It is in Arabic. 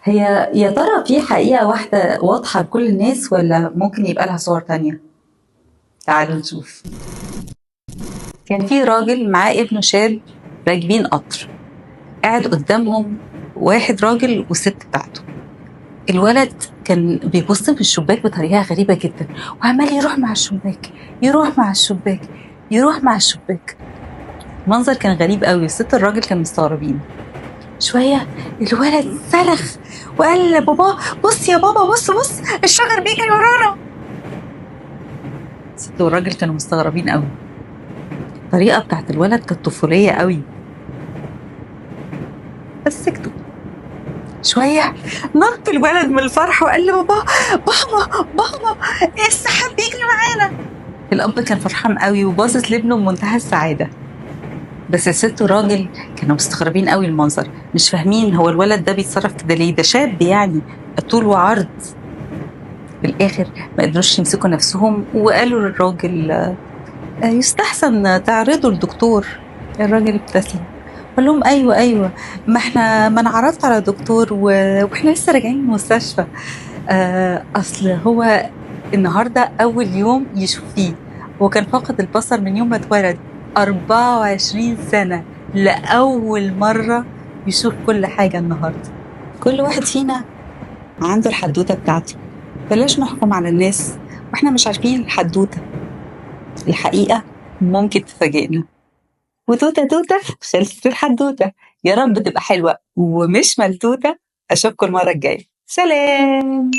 هي يا ترى في حقيقة واحدة واضحة لكل الناس ولا ممكن يبقى لها صور تانية؟ تعالوا نشوف. كان في راجل معاه ابنه شاب راكبين قطر، قاعد قدامهم واحد راجل والست بتاعته. الولد كان بيبص من الشباك بطريقة غريبة جدا، وعمال يروح مع الشباك يروح مع الشباك يروح مع الشباك. المنظر كان غريب قوي، والست الراجل كانوا مستغربين. شوية الولد صرخ وقال لبابا: بص يا بابا، بص بص الشجر بيجري ورانا. الست والراجل كانوا مستغربين قوي. الطريقة بتاعت الولد كانت طفولية قوي، بس سكتوا. شوية نط الولد من الفرح وقال لبابا: بابا بابا السحاب بيجري معانا. الأب كان فرحان قوي وباصص لابنه بمنتهى السعادة، بس الست والراجل كانوا مستغربين قوي المنظر، مش فاهمين هو الولد ده بيتصرف كده ليه، ده شاب يعني طول وعرض. في الآخر ما قدروش يمسكوا نفسهم وقالوا للراجل: يستحسن تعرضوا للدكتور. الراجل ابتسم قال لهم: ايوه ايوه، ما انا عرضت على دكتور واحنا لسه راجعين من المستشفى. اصل هو النهارده اول يوم يشوف فيه، هو كان فاقد البصر من يوم ما اتولد. 24 سنة لأول مرة يشوف كل حاجة النهارده. كل واحد فينا عنده الحدوتة بتاعته، بلاش نحكم على الناس واحنا مش عارفين الحدوتة. الحقيقة ممكن تفاجئنا. وتوتة توتة خلصت الحدوتة. يا رب تبقى حلوة ومش ملتوتة. أشوفكم المرة الجاية، سلام.